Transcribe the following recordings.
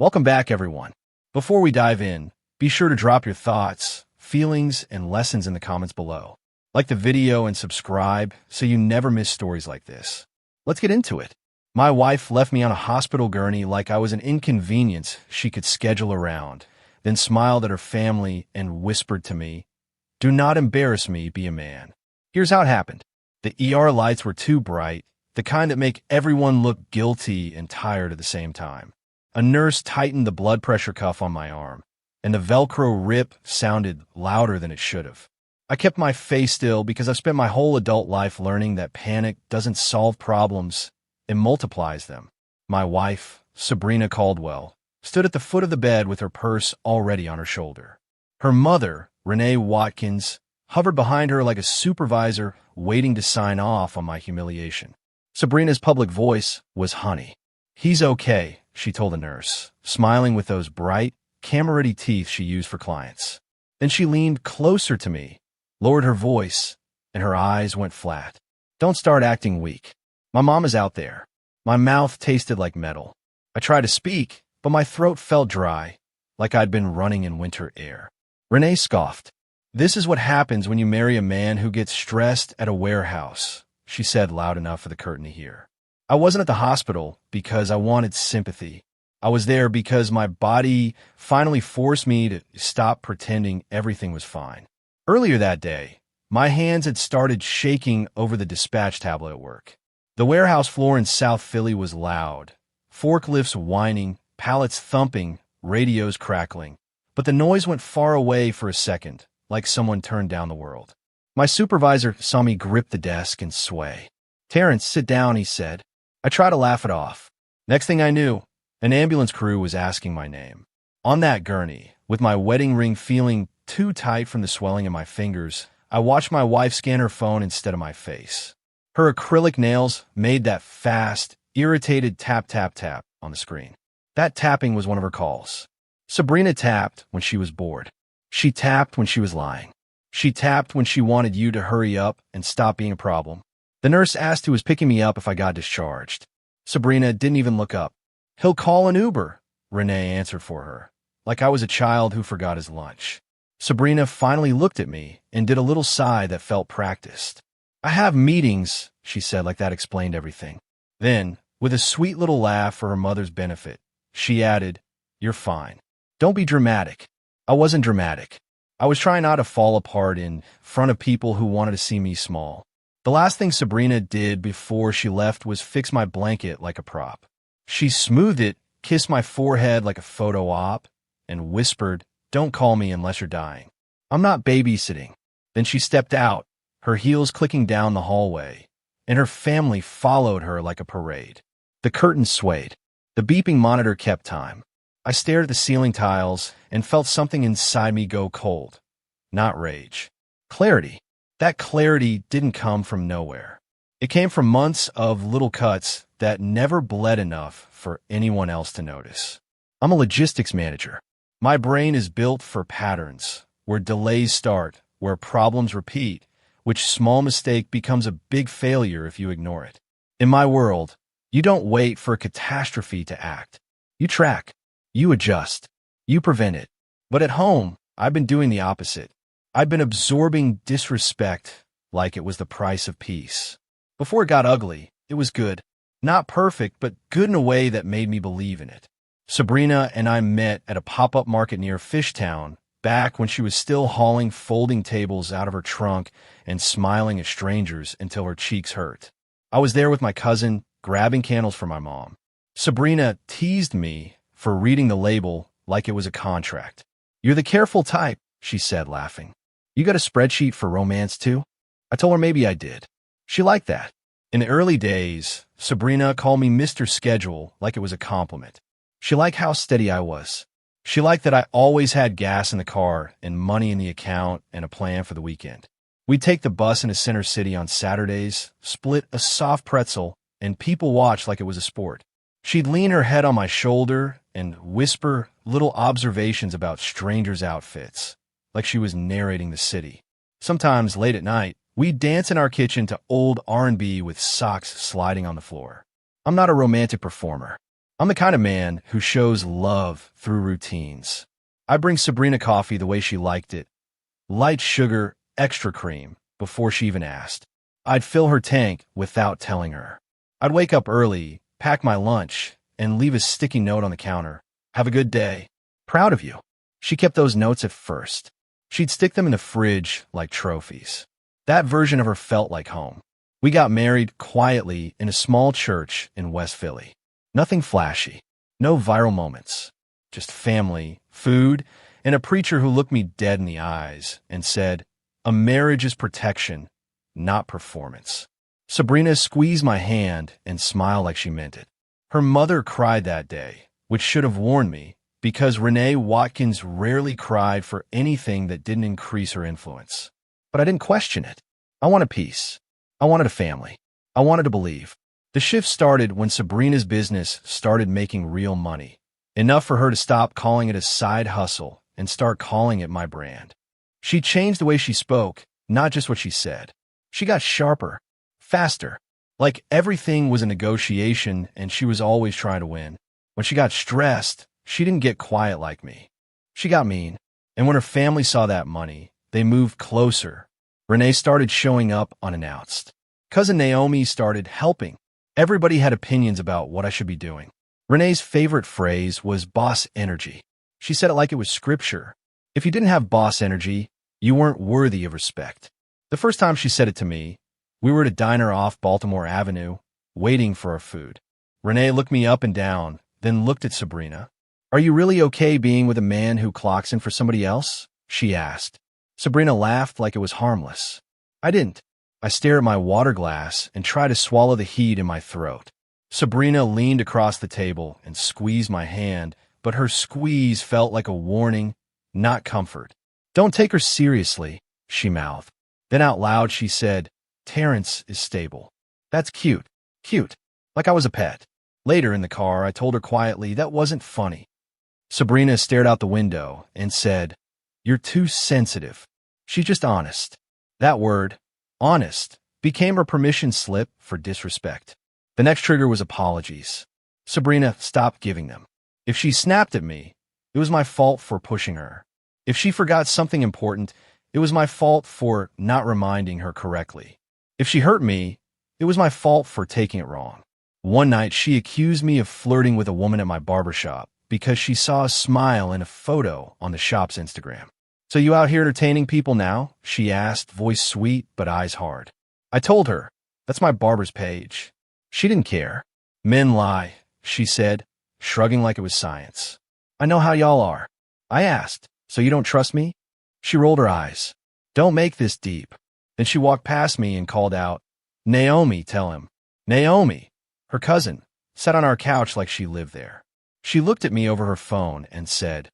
Welcome back, everyone. Before we dive in, be sure to drop your thoughts, feelings, and lessons in the comments below. Like the video and subscribe so you never miss stories like this. Let's get into it. My wife left me on a hospital gurney like I was an inconvenience she could schedule around, then smiled at her family and whispered to me, "Do not embarrass me, be a man." Here's how it happened. The ER lights were too bright, the kind that make everyone look guilty and tired at the same time. A nurse tightened the blood pressure cuff on my arm, and the Velcro rip sounded louder than it should have. I kept my face still because I've spent my whole adult life learning that panic doesn't solve problems, it multiplies them. My wife, Sabrina Caldwell, stood at the foot of the bed with her purse already on her shoulder. Her mother, Renee Watkins, hovered behind her like a supervisor waiting to sign off on my humiliation. Sabrina's public voice was honey. "He's okay," she told the nurse, smiling with those bright, camera-ready teeth she used for clients. Then she leaned closer to me, lowered her voice, and her eyes went flat. "Don't start acting weak. My mom is out there." My mouth tasted like metal. I tried to speak, but my throat felt dry, like I'd been running in winter air. Renee scoffed. "This is what happens when you marry a man who gets stressed at a warehouse," she said loud enough for the curtain to hear. I wasn't at the hospital because I wanted sympathy. I was there because my body finally forced me to stop pretending everything was fine. Earlier that day, my hands had started shaking over the dispatch tablet at work. The warehouse floor in South Philly was loud, forklifts whining, pallets thumping, radios crackling. But the noise went far away for a second, like someone turned down the world. My supervisor saw me grip the desk and sway. "Terrence, sit down," he said. I tried to laugh it off. Next thing I knew, an ambulance crew was asking my name. On that gurney, with my wedding ring feeling too tight from the swelling in my fingers, I watched my wife scan her phone instead of my face. Her acrylic nails made that fast, irritated tap, tap, tap on the screen. That tapping was one of her calls. Sabrina tapped when she was bored. She tapped when she was lying. She tapped when she wanted you to hurry up and stop being a problem. The nurse asked who was picking me up if I got discharged. Sabrina didn't even look up. "He'll call an Uber," Renee answered for her, like I was a child who forgot his lunch. Sabrina finally looked at me and did a little sigh that felt practiced. "I have meetings," she said, like that explained everything. Then, with a sweet little laugh for her mother's benefit, she added, "You're fine. Don't be dramatic." I wasn't dramatic. I was trying not to fall apart in front of people who wanted to see me small. The last thing Sabrina did before she left was fix my blanket like a prop. She smoothed it, kissed my forehead like a photo op, and whispered, "Don't call me unless you're dying. I'm not babysitting." Then she stepped out, her heels clicking down the hallway, and her family followed her like a parade. The curtain swayed. The beeping monitor kept time. I stared at the ceiling tiles and felt something inside me go cold. Not rage. Clarity. That clarity didn't come from nowhere. It came from months of little cuts that never bled enough for anyone else to notice. I'm a logistics manager. My brain is built for patterns, where delays start, where problems repeat, which small mistake becomes a big failure if you ignore it. In my world, you don't wait for a catastrophe to act. You track. You adjust. You prevent it. But at home, I've been doing the opposite. I've been absorbing disrespect like it was the price of peace. Before it got ugly, it was good. Not perfect, but good in a way that made me believe in it. Sabrina and I met at a pop-up market near Fishtown, back when she was still hauling folding tables out of her trunk and smiling at strangers until her cheeks hurt. I was there with my cousin, grabbing candles for my mom. Sabrina teased me for reading the label like it was a contract. "You're the careful type," she said, laughing. "You got a spreadsheet for romance too?" I told her maybe I did. She liked that. In the early days, Sabrina called me Mr. Schedule like it was a compliment. She liked how steady I was. She liked that I always had gas in the car and money in the account and a plan for the weekend. We'd take the bus into Center City on Saturdays, split a soft pretzel, and people watched like it was a sport. She'd lean her head on my shoulder and whisper little observations about strangers' outfits, like she was narrating the city. Sometimes, late at night, we'd dance in our kitchen to old R&B with socks sliding on the floor. I'm not a romantic performer. I'm the kind of man who shows love through routines. I bring Sabrina coffee the way she liked it, light sugar, extra cream, before she even asked. I'd fill her tank without telling her. I'd wake up early, pack my lunch, and leave a sticky note on the counter. Have a good day. Proud of you. She kept those notes at first. She'd stick them in the fridge like trophies. That version of her felt like home. We got married quietly in a small church in West Philly. Nothing flashy. No viral moments. Just family, food, and a preacher who looked me dead in the eyes and said, "A marriage is protection, not performance." Sabrina squeezed my hand and smiled like she meant it. Her mother cried that day, which should have warned me, because Renee Watkins rarely cried for anything that didn't increase her influence. But I didn't question it. I wanted peace. I wanted a family. I wanted to believe. The shift started when Sabrina's business started making real money, enough for her to stop calling it a side hustle and start calling it my brand. She changed the way she spoke, not just what she said. She got sharper, faster, like everything was a negotiation and she was always trying to win. When she got stressed, she didn't get quiet like me. She got mean. And when her family saw that money, they moved closer. Renee started showing up unannounced. Cousin Naomi started helping. Everybody had opinions about what I should be doing. Renee's favorite phrase was boss energy. She said it like it was scripture. If you didn't have boss energy, you weren't worthy of respect. The first time she said it to me, we were at a diner off Baltimore Avenue, waiting for our food. Renee looked me up and down, then looked at Sabrina. "Are you really okay being with a man who clocks in for somebody else?" she asked. Sabrina laughed like it was harmless. I didn't. I stared at my water glass and tried to swallow the heat in my throat. Sabrina leaned across the table and squeezed my hand, but her squeeze felt like a warning, not comfort. "Don't take her seriously," she mouthed. Then out loud she said, "Terrence is stable." That's cute. Cute. Like I was a pet. Later in the car, I told her quietly that wasn't funny. Sabrina stared out the window and said, "You're too sensitive." She's just honest. That word, honest, became her permission slip for disrespect. The next trigger was apologies. Sabrina stopped giving them. If she snapped at me, it was my fault for pushing her. If she forgot something important, it was my fault for not reminding her correctly. If she hurt me, it was my fault for taking it wrong. One night, she accused me of flirting with a woman at my barbershop because she saw a smile in a photo on the shop's Instagram. "So you out here entertaining people now?" she asked, voice sweet but eyes hard. I told her, "That's my barber's page." She didn't care. "Men lie," she said, shrugging like it was science. "I know how y'all are." I asked, "So you don't trust me?" She rolled her eyes. "Don't make this deep." Then she walked past me and called out, "Naomi, tell him." Naomi, her cousin, sat on our couch like she lived there. She looked at me over her phone and said,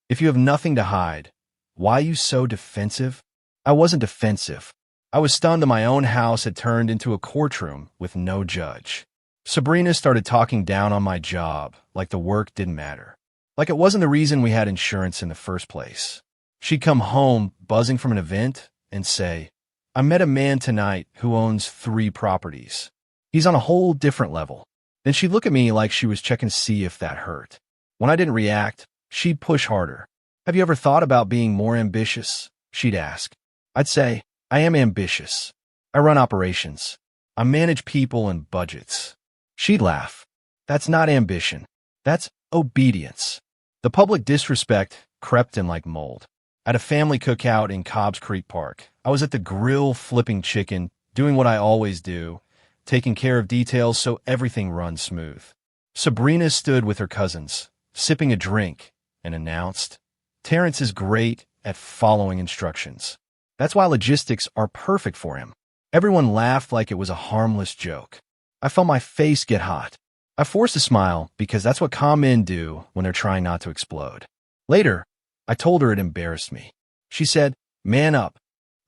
"If you have nothing to hide, why are you so defensive?" I wasn't defensive. I was stunned that my own house had turned into a courtroom with no judge. Sabrina started talking down on my job, like the work didn't matter. Like it wasn't the reason we had insurance in the first place. She'd come home buzzing from an event and say, "I met a man tonight who owns 3 properties. He's on a whole different level." Then she'd look at me like she was checking to see if that hurt. When I didn't react, she'd push harder. "Have you ever thought about being more ambitious?" she'd ask. I'd say, "I am ambitious. I run operations. I manage people and budgets." She'd laugh. "That's not ambition. That's obedience." The public disrespect crept in like mold. At a family cookout in Cobbs Creek Park, I was at the grill flipping chicken, doing what I always do, taking care of details so everything runs smooth. Sabrina stood with her cousins, sipping a drink, and announced, "Terrence is great at following instructions. That's why logistics are perfect for him." Everyone laughed like it was a harmless joke. I felt my face get hot. I forced a smile because that's what calm men do when they're trying not to explode. Later, I told her it embarrassed me. She said, "Man up."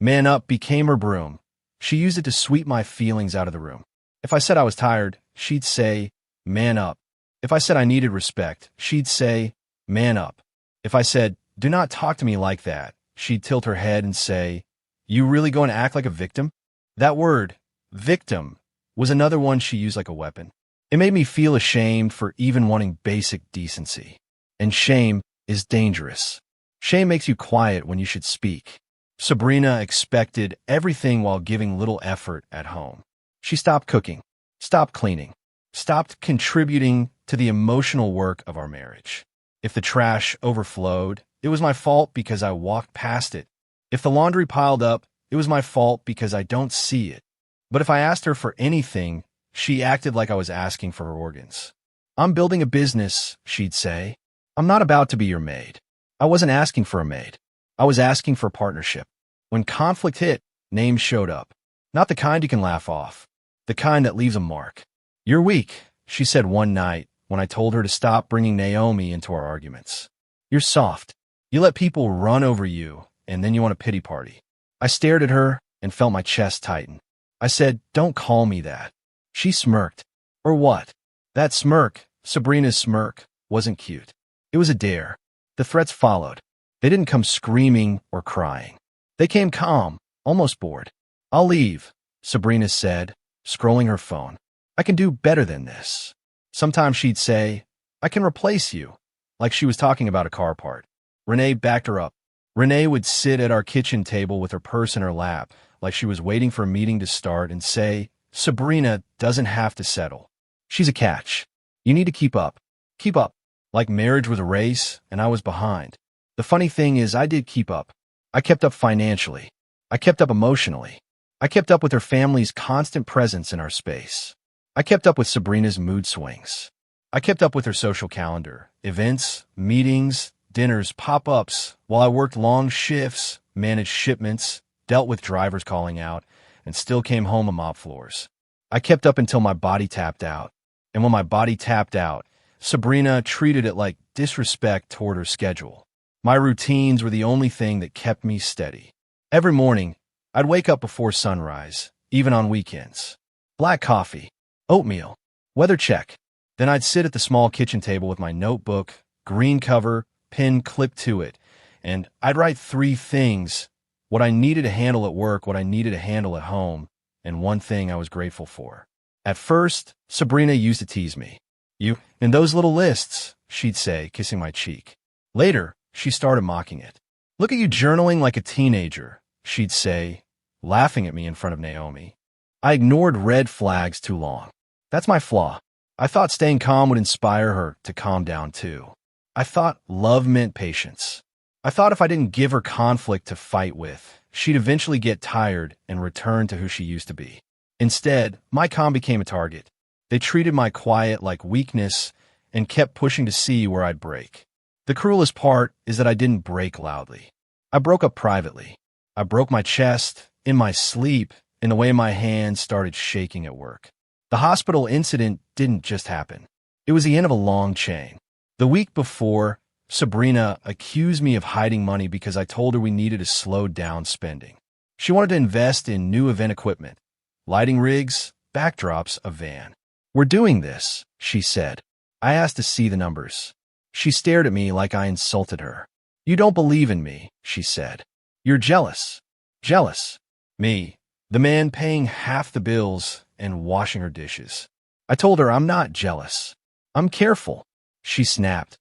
Man up became her broom. She used it to sweep my feelings out of the room. If I said I was tired, she'd say, "Man up." If I said I needed respect, she'd say, "Man up." If I said, "Do not talk to me like that," she'd tilt her head and say, "You really going to act like a victim?" That word, victim, was another one she used like a weapon. It made me feel ashamed for even wanting basic decency. And shame is dangerous. Shame makes you quiet when you should speak. Sabrina expected everything while giving little effort at home. She stopped cooking, stopped cleaning, stopped contributing to the emotional work of our marriage. If the trash overflowed, it was my fault because I walked past it. If the laundry piled up, it was my fault because I don't see it. But if I asked her for anything, she acted like I was asking for her organs. I'm building a business, she'd say. I'm not about to be your maid. I wasn't asking for a maid. I was asking for partnership. When conflict hit, names showed up. Not the kind you can laugh off. The kind that leaves a mark. You're weak, she said one night when I told her to stop bringing Naomi into our arguments. You're soft. You let people run over you, and then you want a pity party. I stared at her and felt my chest tighten. I said, don't call me that. She smirked. Or what? That smirk, Sabrina's smirk, wasn't cute. It was a dare. The threats followed. They didn't come screaming or crying. They came calm, almost bored. I'll leave, Sabrina said, scrolling her phone. I can do better than this. Sometimes she'd say, I can replace you, like she was talking about a car part. Renee backed her up. Renee would sit at our kitchen table with her purse in her lap, like she was waiting for a meeting to start, and say, Sabrina doesn't have to settle. She's a catch. You need to keep up. Keep up. Like marriage was a race, and I was behind. The funny thing is I did keep up. I kept up financially. I kept up emotionally. I kept up with her family's constant presence in our space. I kept up with Sabrina's mood swings. I kept up with her social calendar, events, meetings, dinners, pop-ups, while I worked long shifts, managed shipments, dealt with drivers calling out, and still came home to mop floors. I kept up until my body tapped out. And when my body tapped out, Sabrina treated it like disrespect toward her schedule. My routines were the only thing that kept me steady. Every morning, I'd wake up before sunrise, even on weekends. Black coffee, oatmeal, weather check. Then I'd sit at the small kitchen table with my notebook, green cover, pen clipped to it, and I'd write 3 things: what I needed to handle at work, what I needed to handle at home, and one thing I was grateful for. At first, Sabrina used to tease me. You, in those little lists, she'd say, kissing my cheek. Later, she started mocking it. Look at you journaling like a teenager, she'd say, laughing at me in front of Naomi. I ignored red flags too long. That's my flaw. I thought staying calm would inspire her to calm down too. I thought love meant patience. I thought if I didn't give her conflict to fight with, she'd eventually get tired and return to who she used to be. Instead, my calm became a target. They treated my quiet like weakness and kept pushing to see where I'd break. The cruelest part is that I didn't break loudly. I broke up privately. I broke my chest, in my sleep, in the way my hands started shaking at work. The hospital incident didn't just happen. It was the end of a long chain. The week before, Sabrina accused me of hiding money because I told her we needed to slow down spending. She wanted to invest in new event equipment, lighting rigs, backdrops, a van. We're doing this, she said. I asked to see the numbers. She stared at me like I insulted her. You don't believe in me, she said. You're jealous. Jealous. Me, the man paying half the bills and washing her dishes. I told her I'm not jealous. I'm careful. She snapped.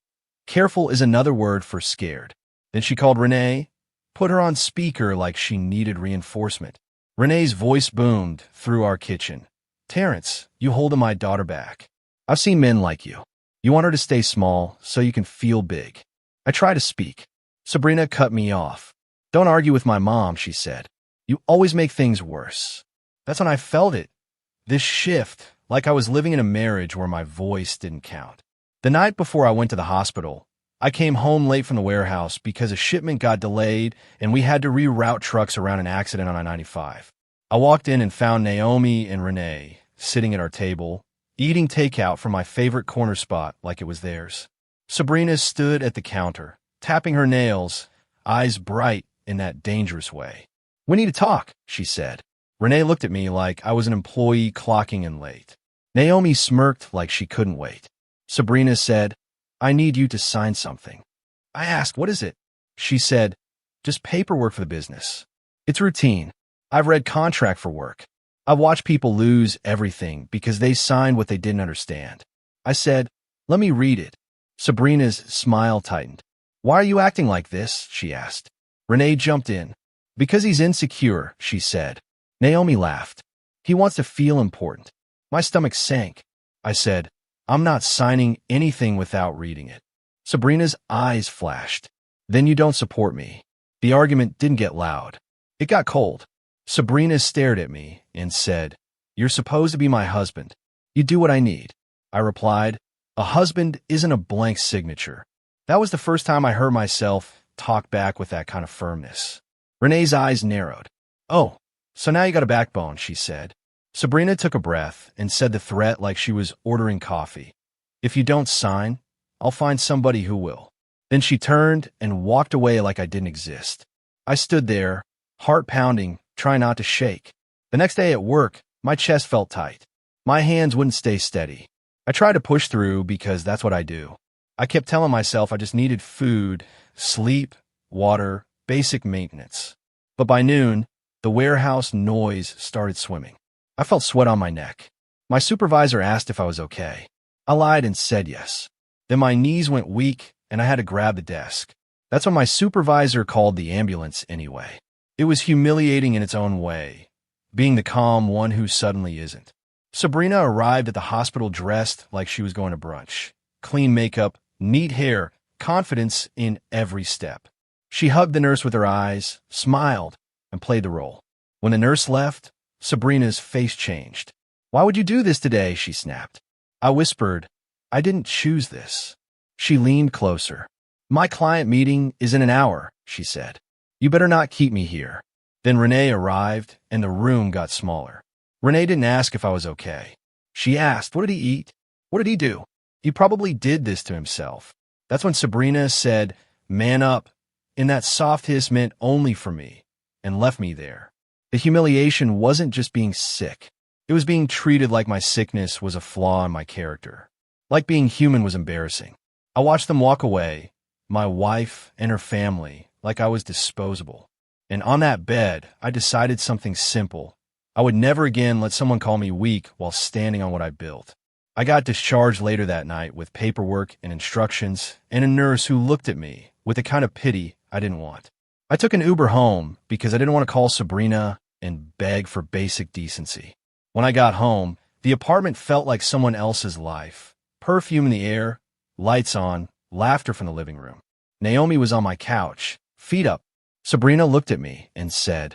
Careful is another word for scared. Then she called Renee, put her on speaker like she needed reinforcement. Renee's voice boomed through our kitchen. Terrence, you holding my daughter back. I've seen men like you. You want her to stay small so you can feel big. I try to speak. Sabrina cut me off. Don't argue with my mom, she said. You always make things worse. That's when I felt it. This shift, like I was living in a marriage where my voice didn't count. The night before I went to the hospital, I came home late from the warehouse because a shipment got delayed and we had to reroute trucks around an accident on I-95. I walked in and found Naomi and Renee sitting at our table, eating takeout from my favorite corner spot like it was theirs. Sabrina stood at the counter, tapping her nails, eyes bright in that dangerous way. We need to talk, she said. Renee looked at me like I was an employee clocking in late. Naomi smirked like she couldn't wait. Sabrina said, I need you to sign something. I asked, what is it? She said, just paperwork for the business. It's routine. I've read contract for work. I've watched people lose everything because they signed what they didn't understand. I said, "Let me read it." Sabrina's smile tightened. "Why are you acting like this?" she asked. Renee jumped in. "Because he's insecure," she said. Naomi laughed. "He wants to feel important." My stomach sank. I said, "I'm not signing anything without reading it." Sabrina's eyes flashed. "Then you don't support me." The argument didn't get loud. It got cold. Sabrina stared at me and said, "You're supposed to be my husband. You do what I need." I replied, "A husband isn't a blank signature." That was the first time I heard myself talk back with that kind of firmness. Renee's eyes narrowed. "Oh, so now you got a backbone," she said. Sabrina took a breath and said the threat like she was ordering coffee. "If you don't sign, I'll find somebody who will." Then she turned and walked away like I didn't exist. I stood there, heart pounding, trying not to shake. The next day at work, my chest felt tight. My hands wouldn't stay steady. I tried to push through because that's what I do. I kept telling myself I just needed food, sleep, water, basic maintenance. But by noon, the warehouse noise started swimming. I felt sweat on my neck. My supervisor asked if I was okay. I lied and said yes. Then my knees went weak and I had to grab the desk. That's when my supervisor called the ambulance anyway. It was humiliating in its own way, being the calm one who suddenly isn't. Sabrina arrived at the hospital dressed like she was going to brunch. Clean makeup, neat hair, confidence in every step. She hugged the nurse with her eyes, smiled, and played the role. When the nurse left, Sabrina's face changed. "Why would you do this today?" she snapped. I whispered, "I didn't choose this." She leaned closer. "My client meeting is in an hour," she said. "You better not keep me here." Then Renee arrived, and the room got smaller. Renee didn't ask if I was okay. She asked, "What did he eat? What did he do? He probably did this to himself." That's when Sabrina said, "Man up," in that soft hiss meant only for me, and left me there. The humiliation wasn't just being sick. It was being treated like my sickness was a flaw in my character. Like being human was embarrassing. I watched them walk away, my wife and her family, like I was disposable. And on that bed, I decided something simple. I would never again let someone call me weak while standing on what I built. I got discharged later that night with paperwork and instructions and a nurse who looked at me with the kind of pity I didn't want. I took an Uber home because I didn't want to call Sabrina and beg for basic decency. When I got home, the apartment felt like someone else's life. Perfume in the air, lights on, laughter from the living room. Naomi was on my couch, feet up. Sabrina looked at me and said,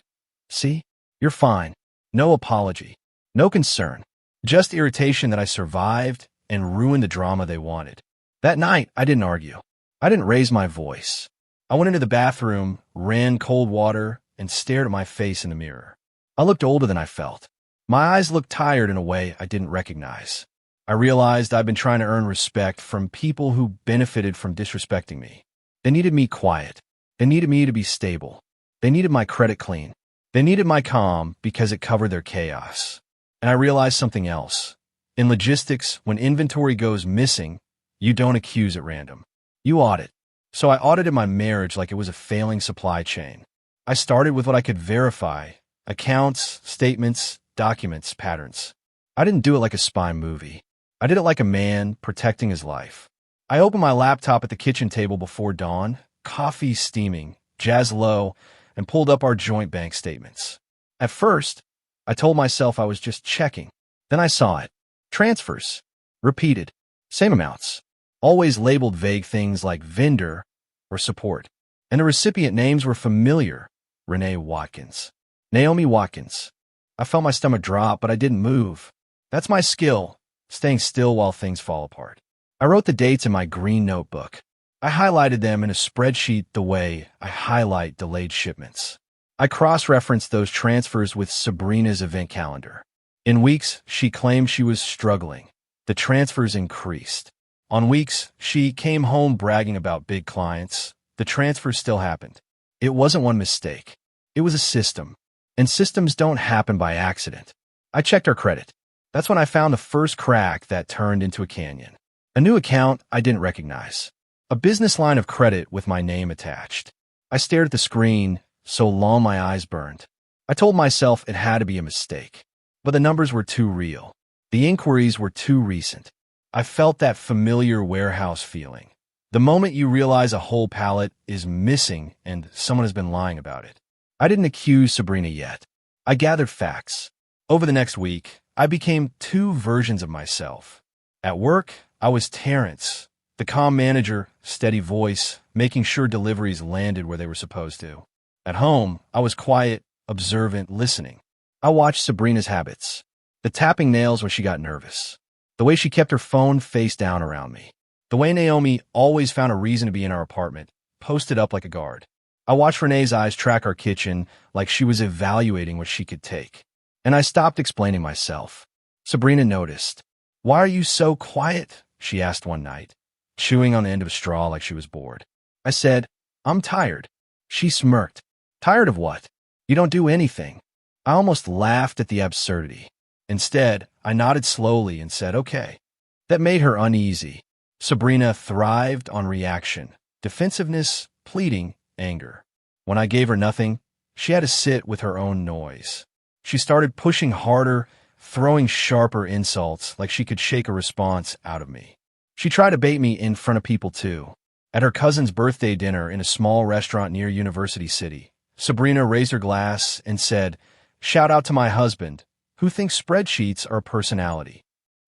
"See, you're fine. No apology, no concern, just irritation that I survived and ruined the drama they wanted." That night, I didn't argue. I didn't raise my voice. I went into the bathroom, ran cold water, and stared at my face in the mirror. I looked older than I felt. My eyes looked tired in a way I didn't recognize. I realized I'd been trying to earn respect from people who benefited from disrespecting me. They needed me quiet. They needed me to be stable. They needed my credit clean. They needed my calm because it covered their chaos. And I realized something else. In logistics, when inventory goes missing, you don't accuse at random. You audit. So I audited my marriage like it was a failing supply chain. I started with what I could verify: accounts, statements, documents, patterns. I didn't do it like a spy movie. I did it like a man protecting his life. I opened my laptop at the kitchen table before dawn, coffee steaming, jazz low, and pulled up our joint bank statements. At first, I told myself I was just checking. Then I saw it. Transfers. Repeated. Same amounts. Always labeled vague things like vendor or support. And the recipient names were familiar. Renee Watkins. Naomi Watkins. I felt my stomach drop, but I didn't move. That's my skill, staying still while things fall apart. I wrote the dates in my green notebook. I highlighted them in a spreadsheet the way I highlight delayed shipments. I cross-referenced those transfers with Sabrina's event calendar. In weeks, she claimed she was struggling. The transfers increased. On weeks, she came home bragging about big clients. The transfers still happened. It wasn't one mistake. It was a system. And systems don't happen by accident. I checked her credit. That's when I found the first crack that turned into a canyon. A new account I didn't recognize. A business line of credit with my name attached. I stared at the screen so long my eyes burned. I told myself it had to be a mistake. but the numbers were too real. The inquiries were too recent. I felt that familiar warehouse feeling. The moment you realize a whole pallet is missing and someone has been lying about it. I didn't accuse Sabrina yet. I gathered facts. Over the next week, I became two versions of myself. At work, I was Terrence, the calm manager, steady voice, making sure deliveries landed where they were supposed to. At home, I was quiet, observant, listening. I watched Sabrina's habits. The tapping nails when she got nervous. The way she kept her phone face down around me. The way Naomi always found a reason to be in our apartment, posted up like a guard. I watched Renee's eyes track our kitchen like she was evaluating what she could take. And I stopped explaining myself. Sabrina noticed. "Why are you so quiet?" she asked one night, chewing on the end of a straw like she was bored. I said, "I'm tired." She smirked. "Tired of what? You don't do anything." I almost laughed at the absurdity. Instead, I nodded slowly and said, "Okay." That made her uneasy. Sabrina thrived on reaction, defensiveness, pleading, anger. When I gave her nothing, she had to sit with her own noise. She started pushing harder, throwing sharper insults like she could shake a response out of me. She tried to bait me in front of people too. At her cousin's birthday dinner in a small restaurant near University City, Sabrina raised her glass and said, "Shout out to my husband, who thinks spreadsheets are a personality."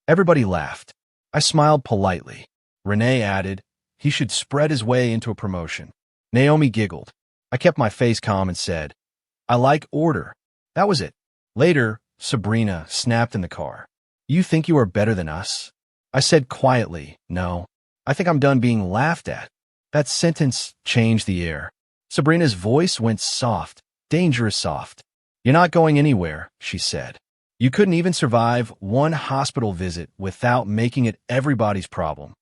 Everybody laughed. I smiled politely. Renee added, "He should spread his way into a promotion." Naomi giggled. I kept my face calm and said, "I like order." That was it. Later, Sabrina snapped in the car. "You think you are better than us?" I said quietly, "No. I think I'm done being laughed at." That sentence changed the air. Sabrina's voice went soft, dangerous soft. "You're not going anywhere," she said. "You couldn't even survive one hospital visit without making it everybody's problem."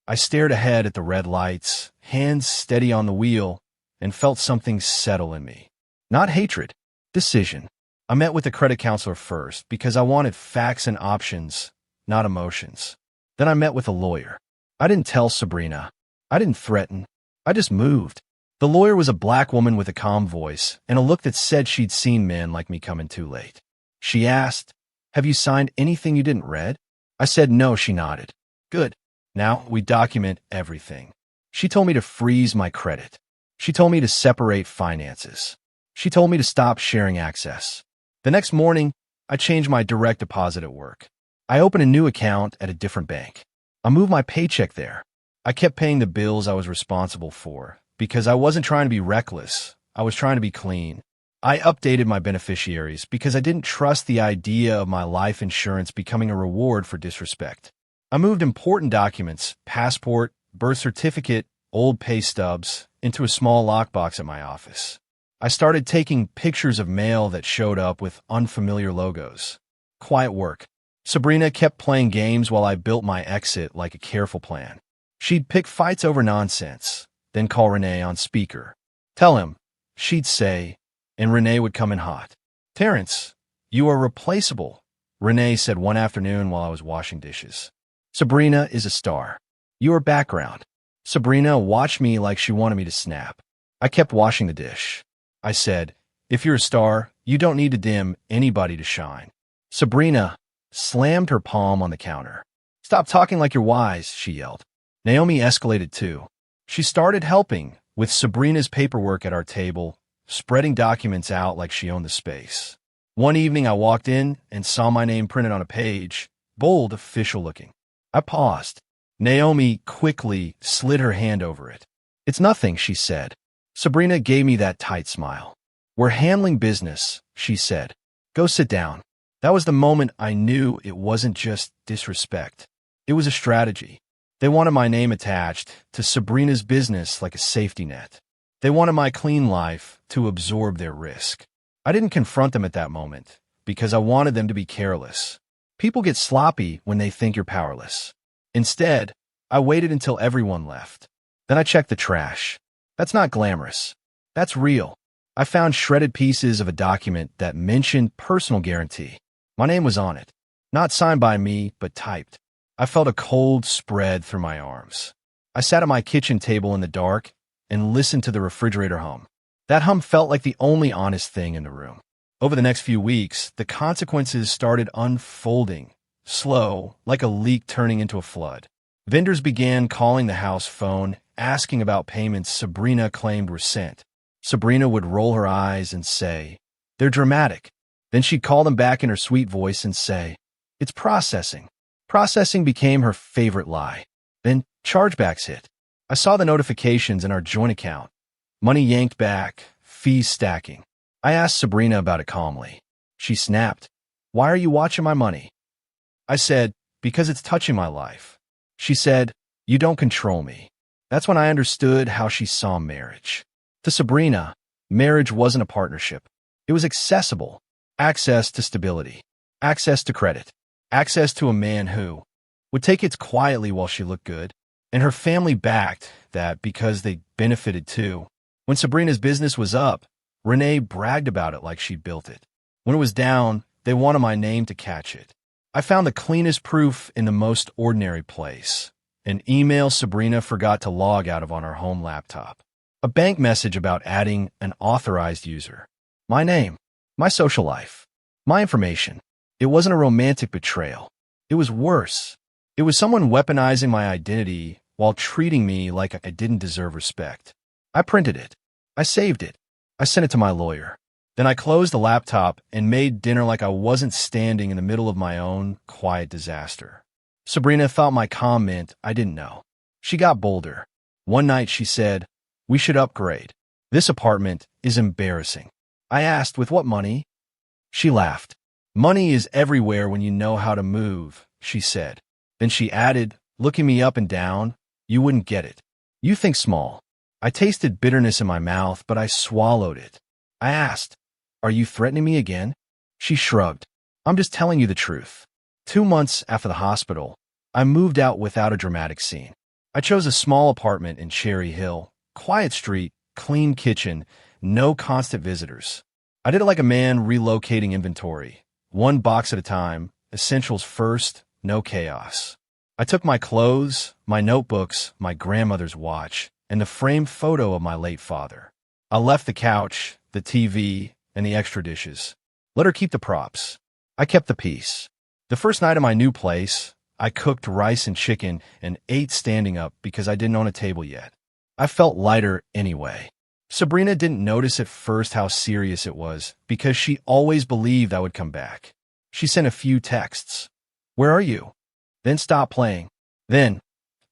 I stared ahead at the red lights, hands steady on the wheel, and felt something settle in me. Not hatred, decision. I met with a credit counselor first because I wanted facts and options, not emotions. Then I met with a lawyer. I didn't tell Sabrina. I didn't threaten. I just moved. The lawyer was a black woman with a calm voice and a look that said she'd seen men like me coming too late. She asked, "Have you signed anything you didn't read?" I said no. She nodded. "Good. Now we document everything." She told me to freeze my credit. She told me to separate finances. She told me to stop sharing access. The next morning, I changed my direct deposit at work. I opened a new account at a different bank. I moved my paycheck there. I kept paying the bills I was responsible for because I wasn't trying to be reckless. I was trying to be clean. I updated my beneficiaries because I didn't trust the idea of my life insurance becoming a reward for disrespect. I moved important documents, passport, birth certificate, old pay stubs, into a small lockbox at my office. I started taking pictures of mail that showed up with unfamiliar logos. Quiet work. Sabrina kept playing games while I built my exit like a careful plan. She'd pick fights over nonsense, then call Renee on speaker. "Tell him," she'd say, and Renee would come in hot. "Terrence, you are replaceable," Renee said one afternoon while I was washing dishes. "Sabrina is a star. You are background." Sabrina watched me like she wanted me to snap. I kept washing the dish. I said, "If you're a star, you don't need to dim anybody to shine." Sabrina slammed her palm on the counter. "Stop talking like you're wise," she yelled. Naomi escalated too. She started helping with Sabrina's paperwork at our table, spreading documents out like she owned the space. One evening I walked in and saw my name printed on a page, bold, official looking. I paused. Naomi quickly slid her hand over it. "It's nothing," she said. Sabrina gave me that tight smile. "We're handling business," she said. "Go sit down." That was the moment I knew it wasn't just disrespect. It was a strategy. They wanted my name attached to Sabrina's business like a safety net. They wanted my clean life to absorb their risk. I didn't confront them at that moment because I wanted them to be careless. People get sloppy when they think you're powerless. Instead, I waited until everyone left. Then I checked the trash. That's not glamorous. That's real. I found shredded pieces of a document that mentioned personal guarantee. My name was on it. Not signed by me, but typed. I felt a cold spread through my arms. I sat at my kitchen table in the dark and listened to the refrigerator hum. That hum felt like the only honest thing in the room. Over the next few weeks, the consequences started unfolding, slow, like a leak turning into a flood. Vendors began calling the house phone, asking about payments Sabrina claimed were sent. Sabrina would roll her eyes and say, "They're dramatic." Then she'd call them back in her sweet voice and say, "It's processing." Processing became her favorite lie. Then chargebacks hit. I saw the notifications in our joint account. Money yanked back, fees stacking. I asked Sabrina about it calmly. She snapped, "Why are you watching my money?" I said, "Because it's touching my life." She said, "You don't control me." That's when I understood how she saw marriage. To Sabrina, marriage wasn't a partnership. It was accessible. Access to stability. Access to credit. Access to a man who would take it quietly while she looked good. And her family backed that because they benefited too. When Sabrina's business was up, Renee bragged about it like she'd built it. When it was down, they wanted my name to catch it. I found the cleanest proof in the most ordinary place. An email Sabrina forgot to log out of on her home laptop. A bank message about adding an authorized user. My name. My social life. My information. It wasn't a romantic betrayal. It was worse. It was someone weaponizing my identity while treating me like I didn't deserve respect. I printed it. I saved it. I sent it to my lawyer. Then I closed the laptop and made dinner like I wasn't standing in the middle of my own quiet disaster. Sabrina thought my calm meant I didn't know. She got bolder. One night she said, "We should upgrade. This apartment is embarrassing." I asked, "With what money?" She laughed. "Money is everywhere when you know how to move," she said. Then she added, looking me up and down, "You wouldn't get it. You think small." I tasted bitterness in my mouth, but I swallowed it. I asked, "Are you threatening me again?" She shrugged. "I'm just telling you the truth." 2 months after the hospital, I moved out without a dramatic scene. I chose a small apartment in Cherry Hill, quiet street, clean kitchen, no constant visitors. I did it like a man relocating inventory, one box at a time, essentials first, no chaos. I took my clothes, my notebooks, my grandmother's watch, and the framed photo of my late father. I left the couch, the TV, and the extra dishes. Let her keep the props. I kept the peace. The first night of my new place, I cooked rice and chicken and ate standing up because I didn't own a table yet. I felt lighter anyway. Sabrina didn't notice at first how serious it was because she always believed I would come back. She sent a few texts. "Where are you?" Then stopped playing. Then,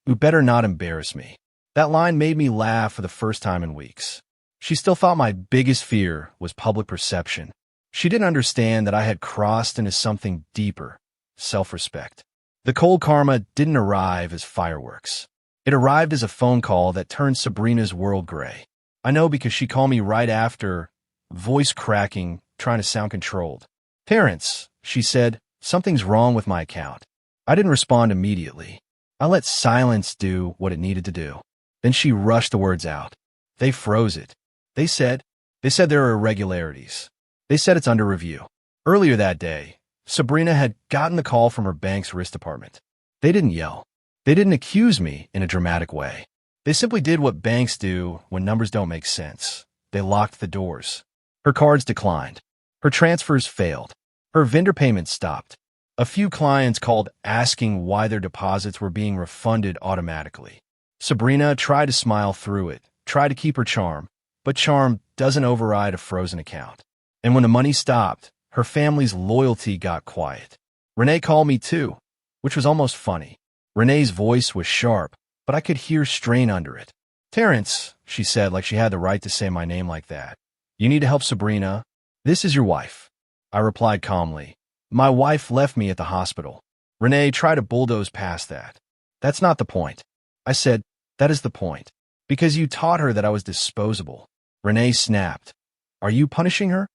"You better not embarrass me." That line made me laugh for the first time in weeks. She still thought my biggest fear was public perception. She didn't understand that I had crossed into something deeper, self-respect. The cold karma didn't arrive as fireworks. It arrived as a phone call that turned Sabrina's world gray. I know because she called me right after, voice cracking, trying to sound controlled. "Terrence," she said, "something's wrong with my account." I didn't respond immediately. I let silence do what it needed to do. Then she rushed the words out. "They froze it. They said there are irregularities. They said it's under review." Earlier that day, Sabrina had gotten the call from her bank's risk department. They didn't yell. They didn't accuse me in a dramatic way. They simply did what banks do when numbers don't make sense. They locked the doors. Her cards declined. Her transfers failed. Her vendor payments stopped. A few clients called asking why their deposits were being refunded automatically. Sabrina tried to smile through it, tried to keep her charm, but charm doesn't override a frozen account. And when the money stopped, her family's loyalty got quiet. Renee called me too, which was almost funny. Renee's voice was sharp, but I could hear strain under it. "Terrence," she said like she had the right to say my name like that. "You need to help Sabrina. This is your wife." I replied calmly. "My wife left me at the hospital." Renee tried to bulldoze past that. "That's not the point." I said, "That is the point. Because you taught her that I was disposable." Renee snapped. "Are you punishing her?"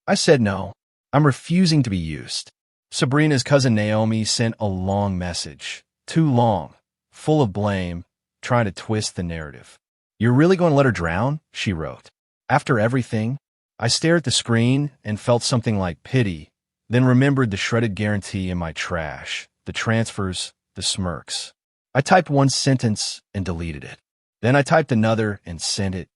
I said no. I'm refusing to be used. Sabrina's cousin Naomi sent a long message. Too long. Full of blame, trying to twist the narrative. "You're really going to let her drown?" she wrote. "After everything?" I stared at the screen and felt something like pity, then remembered the shredded guarantee in my trash, the transfers, the smirks. I typed one sentence and deleted it. Then I typed another and sent it.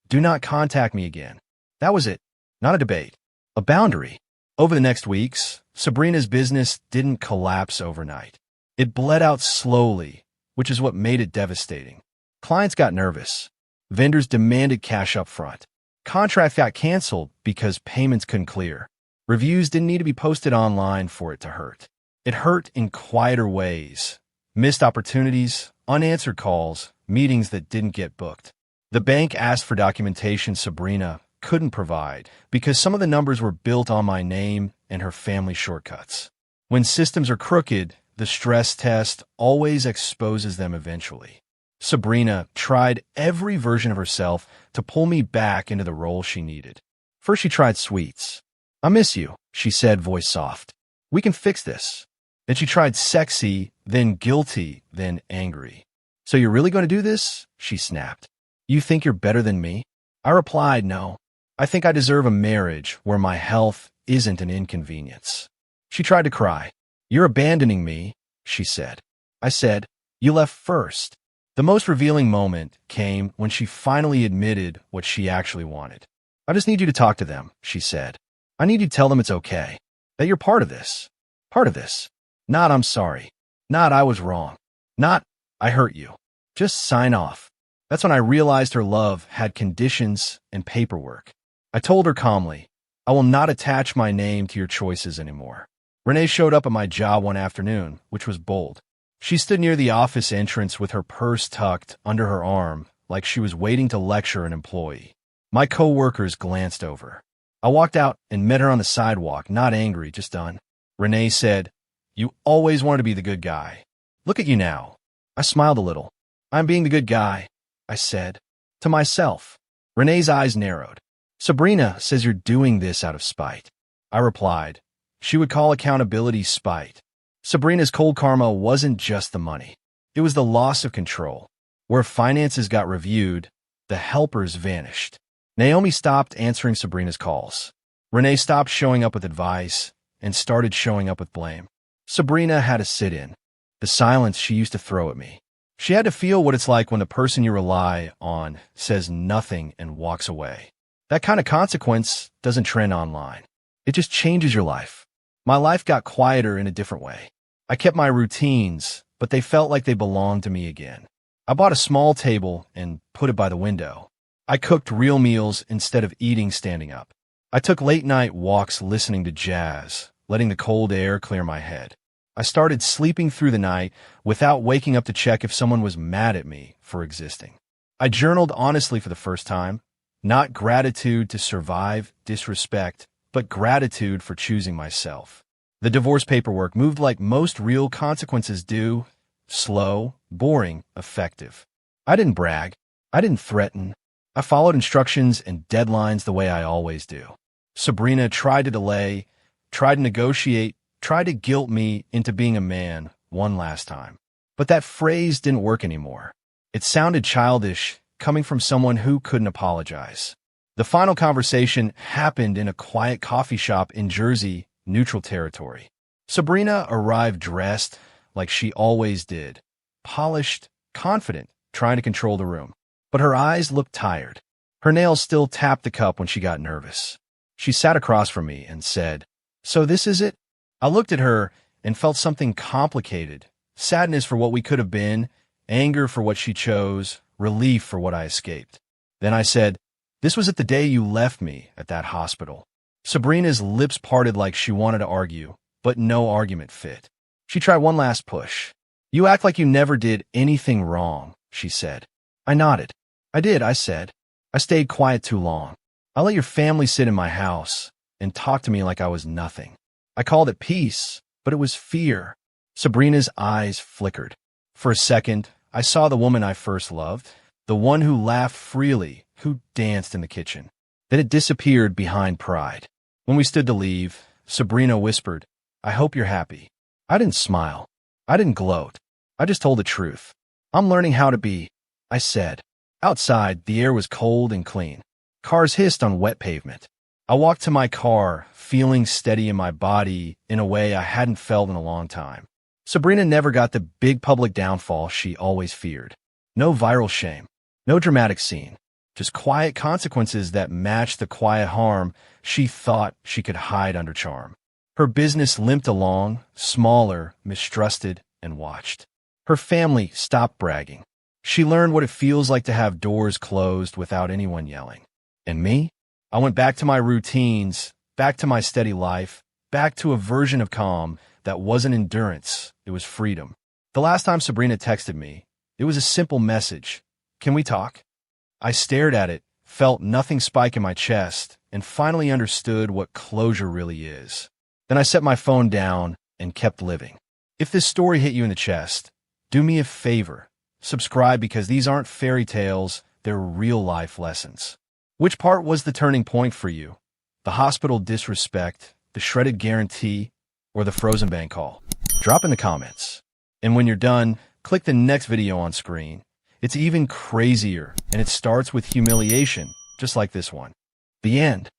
"Do not contact me again." That was it. Not a debate. a boundary. Over the next weeks, Sabrina's business didn't collapse overnight. It bled out slowly, which is what made it devastating. Clients got nervous. Vendors demanded cash up front. Contracts got canceled because payments couldn't clear. Reviews didn't need to be posted online for it to hurt. It hurt in quieter ways. Missed opportunities, unanswered calls, meetings that didn't get booked. The bank asked for documentation Sabrina couldn't provide because some of the numbers were built on my name and her family shortcuts. When systems are crooked, the stress test always exposes them eventually. Sabrina tried every version of herself to pull me back into the role she needed. First, she tried sweets. "I miss you," she said, voice soft. "We can fix this." Then she tried sexy, then guilty, then angry. "So you're really going to do this?" she snapped. "You think you're better than me?" I replied, "No. I think I deserve a marriage where my health isn't an inconvenience." She tried to cry. "You're abandoning me," she said. I said, "You left first." The most revealing moment came when she finally admitted what she actually wanted. "I just need you to talk to them," she said. "I need you to tell them it's okay, that you're part of this. Part of this. Not I'm sorry. Not I was wrong. Not I hurt you. Just sign off." That's when I realized her love had conditions and paperwork. I told her calmly, "I will not attach my name to your choices anymore." Renee showed up at my job one afternoon, which was bold. She stood near the office entrance with her purse tucked under her arm, like she was waiting to lecture an employee. My coworkers glanced over. I walked out and met her on the sidewalk, not angry, just done. Renee said, "You always wanted to be the good guy. Look at you now." I smiled a little. "I'm being the good guy," I said. To myself. Renee's eyes narrowed. "Sabrina says you're doing this out of spite." I replied. She would call accountability spite. Sabrina's cold karma wasn't just the money. It was the loss of control. Where finances got reviewed, the helpers vanished. Naomi stopped answering Sabrina's calls. Renee stopped showing up with advice and started showing up with blame. Sabrina had to sit in the silence she used to throw at me. She had to feel what it's like when the person you rely on says nothing and walks away. That kind of consequence doesn't trend online. It just changes your life. My life got quieter in a different way. I kept my routines, but they felt like they belonged to me again. I bought a small table and put it by the window. I cooked real meals instead of eating standing up. I took late-night walks listening to jazz, letting the cold air clear my head. I started sleeping through the night without waking up to check if someone was mad at me for existing. I journaled honestly for the first time, not gratitude to survive disrespect, but gratitude for choosing myself. The divorce paperwork moved like most real consequences do, slow, boring, effective. I didn't brag. I didn't threaten. I followed instructions and deadlines the way I always do. Sabrina tried to delay, tried to negotiate, tried to guilt me into being a man one last time. But that phrase didn't work anymore. It sounded childish, coming from someone who couldn't apologize. The final conversation happened in a quiet coffee shop in Jersey, neutral territory. Sabrina arrived dressed like she always did, polished, confident, trying to control the room. But her eyes looked tired. Her nails still tapped the cup when she got nervous. She sat across from me and said, "So this is it?" I looked at her and felt something complicated. Sadness for what we could have been, anger for what she chose, relief for what I escaped. Then I said, "This was it the day you left me at that hospital." Sabrina's lips parted like she wanted to argue, but no argument fit. She tried one last push. "You act like you never did anything wrong," she said. I nodded. "I did," I said. "I stayed quiet too long. I let your family sit in my house and talk to me like I was nothing. I called it peace, but it was fear." Sabrina's eyes flickered. For a second, I saw the woman I first loved, the one who laughed freely, who danced in the kitchen. Then it disappeared behind pride. When we stood to leave, Sabrina whispered, "I hope you're happy." I didn't smile. I didn't gloat. I just told the truth. "I'm learning how to be," I said. Outside, the air was cold and clean. Cars hissed on wet pavement. I walked to my car, feeling steady in my body in a way I hadn't felt in a long time. Sabrina never got the big public downfall she always feared. No viral shame. No dramatic scene. just quiet consequences that matched the quiet harm she thought she could hide under charm. Her business limped along, smaller, mistrusted, and watched. Her family stopped bragging. She learned what it feels like to have doors closed without anyone yelling. And me? I went back to my routines, back to my steady life, back to a version of calm that wasn't endurance, it was freedom. The last time Sabrina texted me, it was a simple message. Can we talk? I stared at it, felt nothing spike in my chest, and finally understood what closure really is. Then I set my phone down and kept living. If this story hit you in the chest, do me a favor. Subscribe, because these aren't fairy tales, they're real-life lessons. Which part was the turning point for you? The hospital disrespect, the shredded guarantee, or the frozen bank call? Drop in the comments. And when you're done, click the next video on screen. It's even crazier, and it starts with humiliation, just like this one. The end.